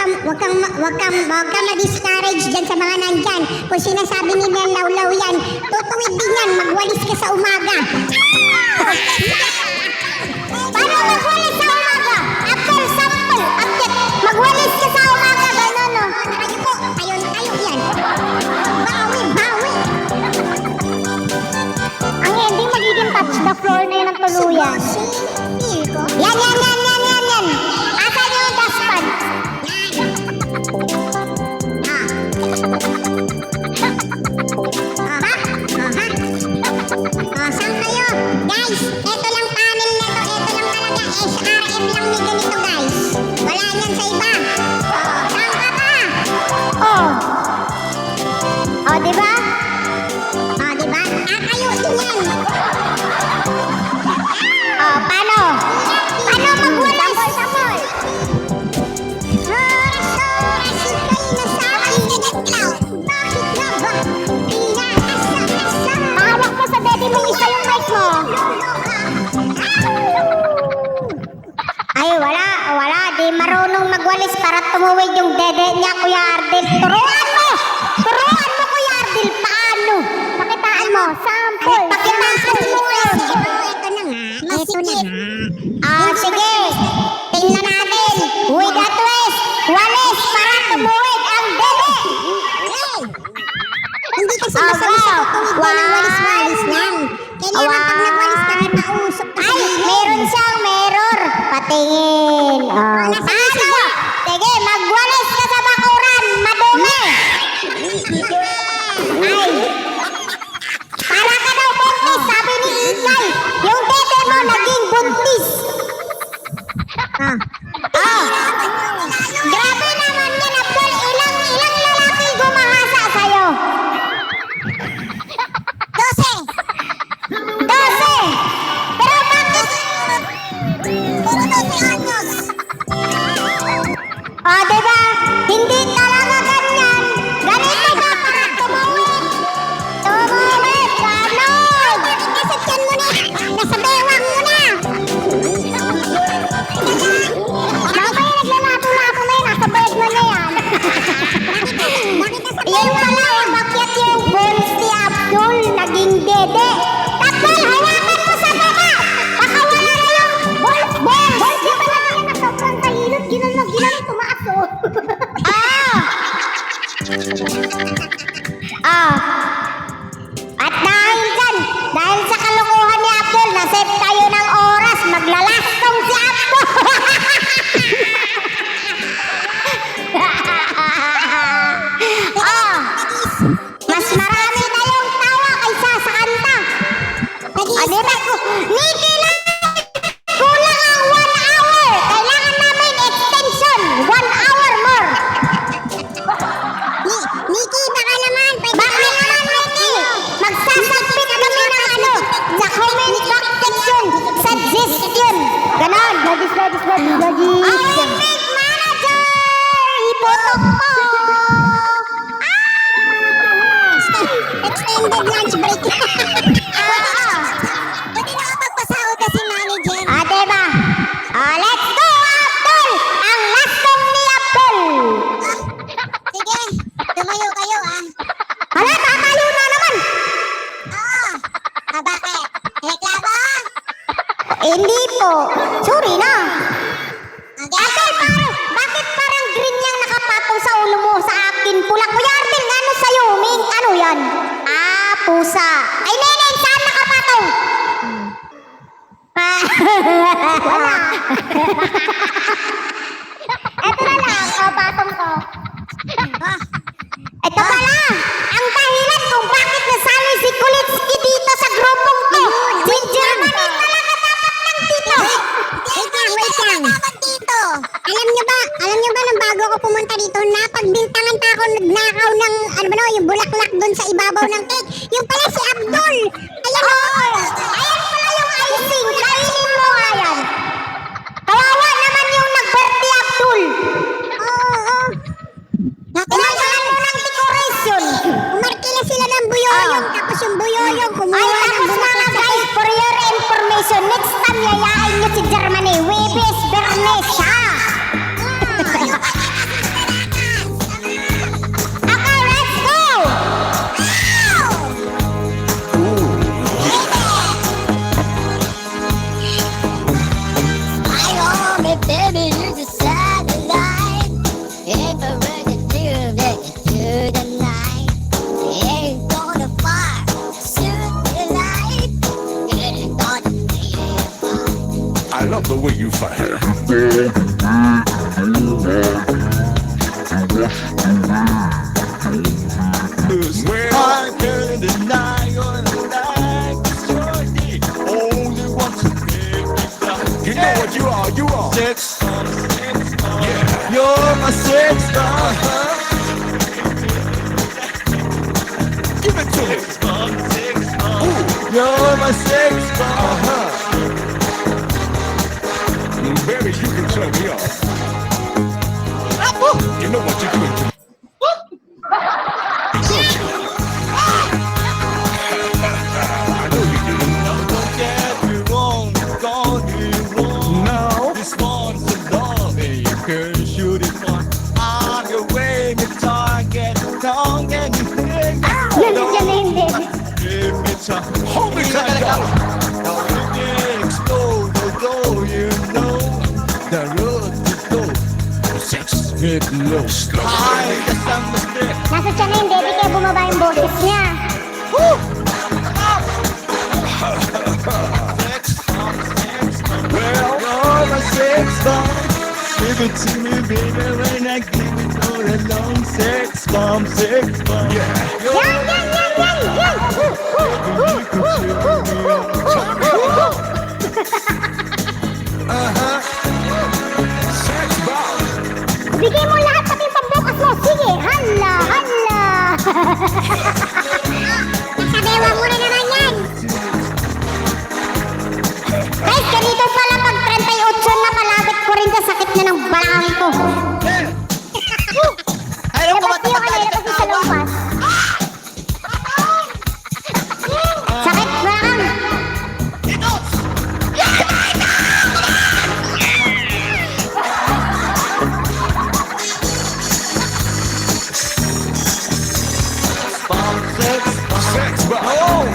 kang ma-discourage dyan sa mga nandyan. Kung sinasabi nila lawlaw yan, tutuwid din yan. Magwalis ka sa umaga. Paano magwalis sa umaga? Abdul, sample. Update. Magwalis ka sa umaga. Gano'n, no? Tayo po. Tayo yan. Bawi. Ang hindi magiging touch the floor na yun ang tuluyan. Yan. Asan yung dustpan? Saan kayo? Guys, eto lang panel na to. Eto lang talaga. SRM lang may ganito, guys. Wala yan sa iba. Saan ka ba? Diba? Diba? Kayo din yan. Paano? Paano magwalis? Sample. Hawak mo sa daddy mo, isa yung mic mo. Ay, wala. Di marunong magwalis para tumuwid yung dede niya, Kuya Ardel. Turuan mo, Kuya Ardel. Paano? Pakitaan mo. Sample. Pakitaan mo. Ito na nga. Sige. Tingnan natin. With a twist. Walis para tumuwid ang dede. Hindi kasi masalis sa tutuwid ka ng walis-walis lang. Kailangan pag nagwalis ka rin mausok ka. Ay, meron siyang mirror. Patingin. Paano? Sige, magwalis ka sa bakuran. Madumi. Ay. Para ka daw buntis, sabi ni Inay. Yung dede mo naging buntis. Grabe naman yan, Abdul. Ilang lalaki gumahasa sa'yo? 12. Pero bakit? Pero 12 anyos. Diba? Hindi talaga ganyan. Ganito ka para tumuwid. Ganon. Nasa tiyan mo na. Nasa bewang mo na. Mamaya naglalato-lato na yun. Nasa bed mo na yan. Yan pala, umakyat yung bones ni Abdul. Naging dede. Abdul, hawakan mo sa baba. Baka wala na yung bones. Bones yung pala na yan. Sobrang tahilot. Ginan, tumaas o. At dahil dyan, dahil sa kalokohan ni Abdul, nasave tayo ng oras. Maglalastong si Abdul. Mas marami tayong tawa kaysa sa kanta. Diba ko? Niki lang! Kulang ang 1 hour. Kailangan namin extension. 1 hour more. Niki, baka naman. Bakit naman, Niki? Magsasubmit kami ng sa comment box section. Suggestion. Ganon. Lagis. Our big manager! Iputok mo! Extended lunch break. Pwede na kapagpasahod Hindi po. Sorry na. Ate, bakit parang green yung nakapatong sa ulo mo sa akin? Pula. Kuya Ardel, ano sa'yo? Ming, ano yan? Ah, pusa. Ay, Neneng, saan nakapatong? Wala. Eto na lang, patong ko. Ito pala, ang dahilan kung bakit nasali si Kulitsky dito sa grupong to. Si Germany talaga dapat lang dito. Wait lang. Alam nyo ba nang bago ako pumunta dito, napagbintangan pa ako, nagnakaw ng, yung bulaklak dun sa ibabaw ng cake. Yung pala si Abdul. Ayan o. Ayan pala yung icing. Kainin mo nga yan. Kawawa naman yung nag-birthday Abdul. Oo. Tinagalan mo ng decoration. Umarkila sila ng buyoyong, tapos yung buyoyong kumuha ng bulaklak sa cake. For your information, next time yayain nyo si Germany, Webes Bernesha. Okay, let's go! I want me, baby, you just satellite. If I were to do that to the night, ain't gonna fire, shoot the light. Ain't gonna be fire. I love the way you fire. Well, I can't deny your life, shorty. Only want to make me fly. you know what you are. You are. Sex bomb, yeah. You're my sex bomb. Give it to me. Sex bomb. You're my sex bomb. Baby, you can turn me off. You know what you're doing to me. I know you do. Don't get me wrong, don't get me wrong. No. This one's a love, and you can shoot it on. I'm your way, me target. Don't get me hit. Yan na hindi. Give me time. Hold me tight, dog. Now you can explode, although you know the road to go. Sex, get low, slow. I guess I'm the stick. Nasa tiyan na yung baby kaya bumaba yung boses niya. Well, you're my sex bomb. Give it to me, baby, when I give it all along. Sex bomb, sex bomb. Yeah. Yan, yan, yan, yan, yan! Sex bomb. Bigay mo lahat pati yung pambukas mo. Sige, hala, hala. Nasabewa mo na naman yan. Guys, ganito pala pag 38 na palabit ko rin sa sakit na ng balakang ko. Ayaw ko Labas yung ano, labas yung sa lumpas. Sakit, balakang. Bomb, sex bomb. Sex bomb. Oh,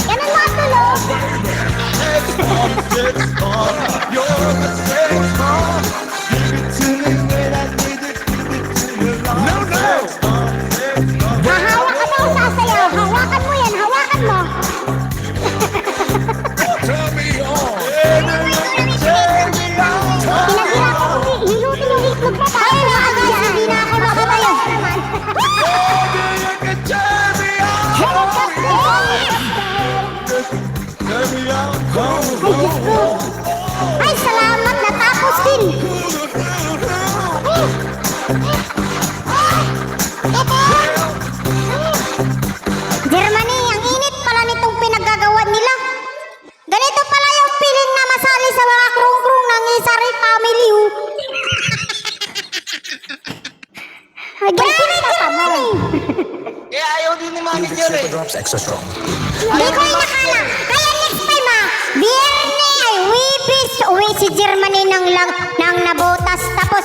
Yan ang matulog. sex bomb, sex bomb. You're the sex bomb. Give it to me when I need it. Give it to me long. No, no. Sex bomb, sex bomb. Hahawakan mo ang sasayaw. Hawakan mo yan, hawakan mo. Turn me on. Pinaghirapan ko, hilutin yung itlog na tayo. Ay, mga guys, hindi na ako makatayo. Ay, salamat, natapos din. Germany, ang init pala nitong pinaggagawa nila. Ganito pala yung piling na masali sa mga krung-krung ng Isari family. Ay, ganito pa mo. Eh, ayaw din ni manager eh. Drops extra strong. Hindi ko inakala. Kaya next time Biyernes ay Webes, uwi si Germany nang nabotas. Tapos,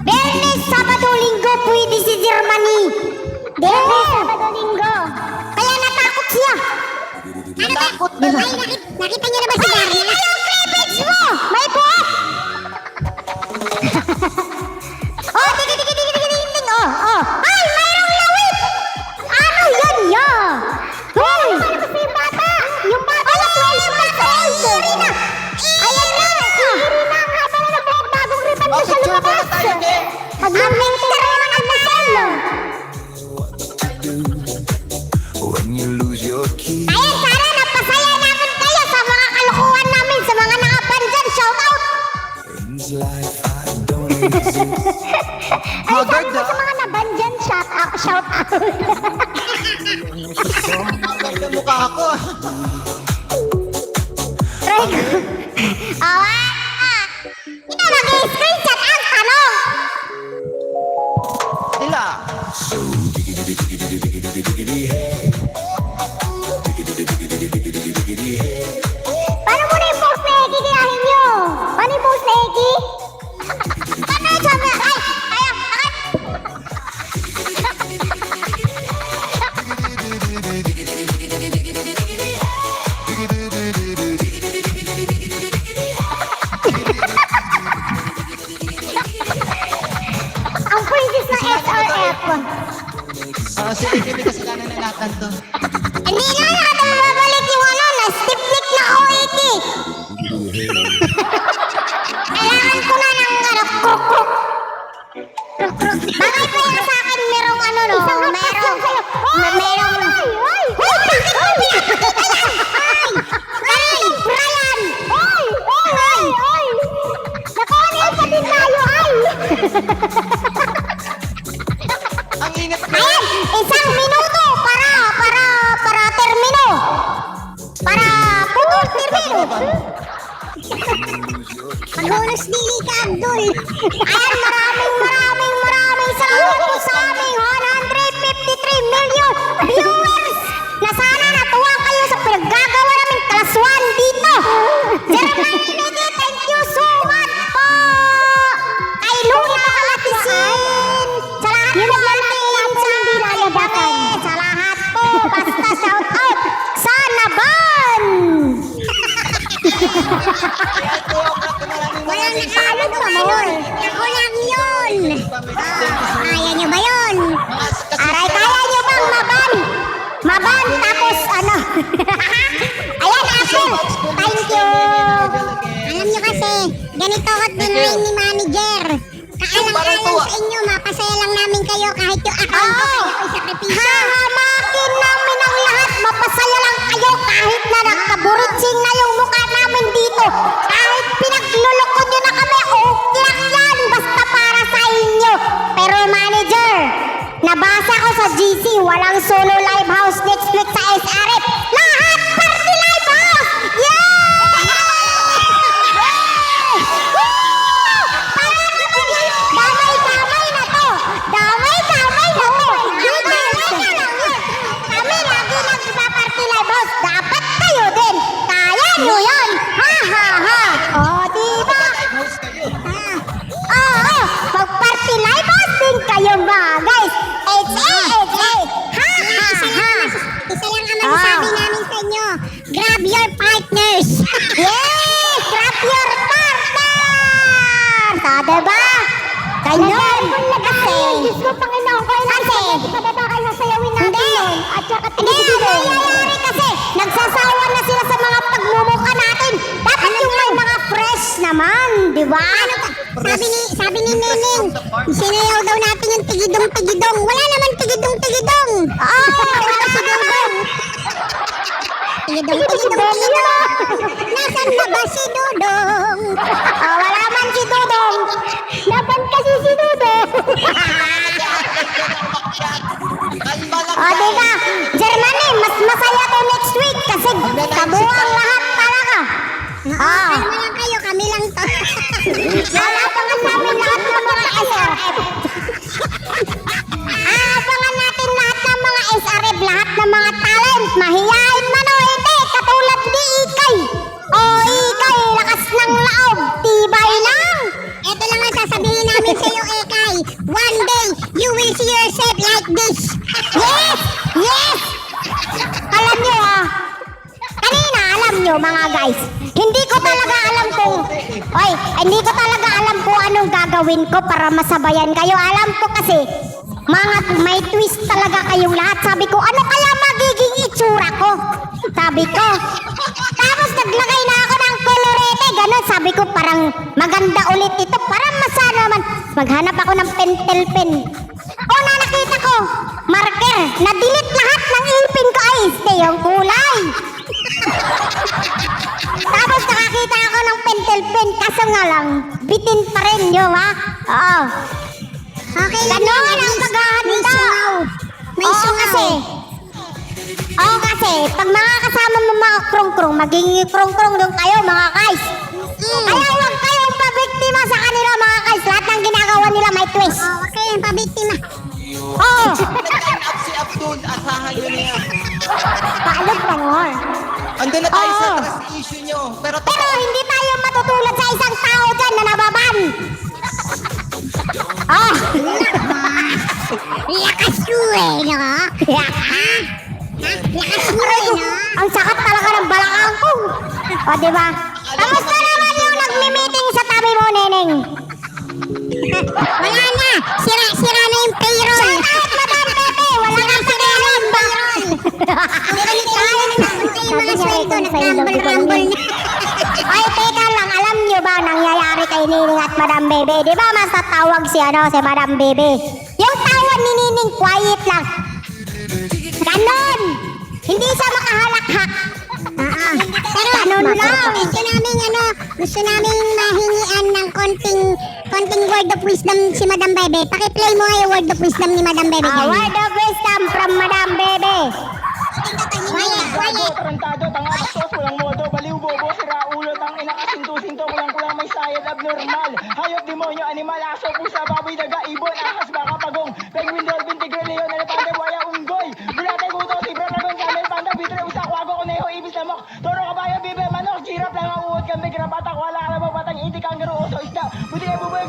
Biyernes, Sabado, Linggo, pwede si Germany. Biyernes, Sabado, Linggo. Kaya natakot siya. Natakot na Diba? lang. Nakita niyo na ba si Darna? Ay, yung cleavage mo! May buhok! Oh, tigil, oh. Ay, mayroong lawit! Ano yan, ya? Hoy! Yung bata! Yung bata na 12 months old! Iri na! Ayan na! Iri na ang haba na buhok bagong ribbon na sa Picture muna lumabas! tayo, Be. Pag-aming taro ng almasal! When you lose your key, Ayan, sana napasaya namin kayo sa mga kalokohan namin, sa mga nakapan dyan. Shout out! things life I don't exist. Ay, Haggard, sabi ko sa mga naban dyan, shout out! Haggard na mukha ako. Try ko. Awa! Ina, mag-screenshot ang tanong! Sila. Paano mo na yung post na Eki kinahin nyo? Paano yung post na Eki? Paano yung sabi? Ang princess ng SRF. Si Ike may kasalanan na lahat to. Hindi na natin mababalik yung ano, na-stiff-lick na ako, Eki. Kailangan ko na ng ano, kruk-kruk. Kruk-kruk. Bagay pa yan sa akin, merong ano, no? Merong... Hoy! Bakit mo niya? Ay! Brian! Hoy! Nakaunil pa din tayo, ay! Ang init ko. Ayan! Isang minuto para termino! Para puto termino! Paghulos dili ka, Abdul. Ayan, maraming salamat po sa aming 153 million viewers na sana natuwa kayo sa pinaggagawa namin class 1 dito. Jeremiah Lede, thank you so much po. Kay Luna Kalatisin. Sa lahat po natin sa lahat po. Basta shout out sa Naban. Walang nakalog pa mo. Ako lang yun. Kaya nyo ba yun? Aray, kaya nyo bang maban? Maban, tapos ano? Ayan ako! Thank you! Alam nyo kasi, ganito at dinrain ni manager. Kaalang-alang sa inyo, mapasaya lang namin kayo kahit yung account ko kayo isakripisyo. Hahamakin namin ang lahat. Mapasaya lang kayo kahit na nakaburitsing na yung mukha namin dito. Kahit pinagluloko nyo na kami, okay lang yan. Basta para sa inyo. Pero manager, nabasa ko sa GC, walang solo live house next week sa SRF. Lahat party live house! Damay-damay na to! Damay-damay na to! Kami lagi lang ipaparty live house. Dapat kayo din. Kaya nyo yan. Ha ha ha. O, diba? Host kayo. Oo. Mag-party live house din kayo ba, guys? HA. Ha ha ha. Isa lang ang masasabi namin sa inyo. Grab your partners. Yes! Grab your partner! So, diba? Ganyan! Kasi... Diyos ko, Panginoon ko, kasi... Pababa kayo sayawin natin yun. At saka tinigilin. Hindi, ang nangyayari kasi, nagsasawa na sila sa mga pagmumukha natin. Dapat yung may mga fresh naman, di ba? Sabi ni Neneng, sinayaw daw natin yung tigidong-tigidong. Wala naman tigidong-tigidong. Wala si Dudong. Tigidong-tigidong. Nasaan na ba si Dudong? Wala man si Dudong. Laban kasi si Dudong. Diba? Germany, mas masaya to next week kasi kabuang lahat talaga. Kalma lang kayo, kami lang to. Abangan namin lahat ng mga SRF. Abangan natin lahat ng mga SRF, lahat ng mga talent. Mahiyain man o hindi, katulad ni Ikay. O Ikay, lakas ng laog, tibay lang. Ito lang ang sasabihin namin sa iyo, Ekay. One day, you will see yourself like this. Yes! Yes! Alam niyo nyo mga guys, hindi ko talaga alam kung, hindi ko talaga alam kung anong gagawin ko para masabayan kayo. Alam ko kasi, may twist talaga kayong lahat. Sabi ko, ano kaya magiging itsura ko? Sabi ko. Tapos naglagay na ako ng kolorete, ganun. Sabi ko, parang maganda ulit ito. Parang masana naman. Maghanap ako ng pentel pen. Na nakita ko, marker. Na-delete lahat ng ipin ko. Ay, stay yung kulay. Tapos nakakita ako ng pentel pen. Kaso nga lang, bitin pa rin yun, ha? Oo. Okay lang Ganon yan. ang paghahanda. May sungaw. May Oo sungaw. kasi, pag mga kasama mo mga krong-krong, magiging krong-krong doon kayo mga guys. Kaya huwag kayong pabiktima sa kanila mga guys. Lahat ng ginagawa nila may twist. Huwag kayong pabiktima. Oo, Nag-line up si Abdul at hahayo niya. paalot lang yun. Andun na tayo sa Oo. trust issue nyo. Pero Pero hindi tayo matutulad sa isang tao dyan na nababan. Lakas ko eh, no? Lakas mo eh, no? Ang sakit talaga ng balakang ko. O, diba? Kamusta naman yung nagmi-meeting sa tabi mo, Neneng? Wala na. Sira na yung payroll. Shout out, Madam Pepe! Wala kang pakialam ba? Yung mga sweldo, nag-rumble-rumble na. Ay, teka lang, alam niyo ba nangyayari kay Nining at Madam Bebe? Di ba mas tatawag si Madam Bebe? Yung tawag ni Nining, quiet lang. Ganon! Hindi siya makahalakhak. Pero Ganun lang. gusto namin mahingian ng konting word of wisdom si Madam Bebe. Paki-play mo nga yung word of wisdom ni Madam Bebe. A word of wisdom from Madam Bebe. Quiet. Tarantado, tanga, bastos, walang modo, baliw, bobo, sira, ulo, tang ina, kasinto-sinto, kulang-kulang, may sayad, abnormal, hayop, demonyo, animal, aso, pusa, baboy, daga, ibon, ahas, baka, pagong, penguin, dolphin, tigre, leon, elefante, buhaya, unggoy, bulate, guto, zebra, dragon, camel, panda, bitre, usa, kwago, kuneho, ibis, lamok, toro, kabayo, bibe, manok, giraffe, lang, uod, kambing, karapatak, wala, kalabang, batang, itik, kangaroo, oso, isda, buti, buboy,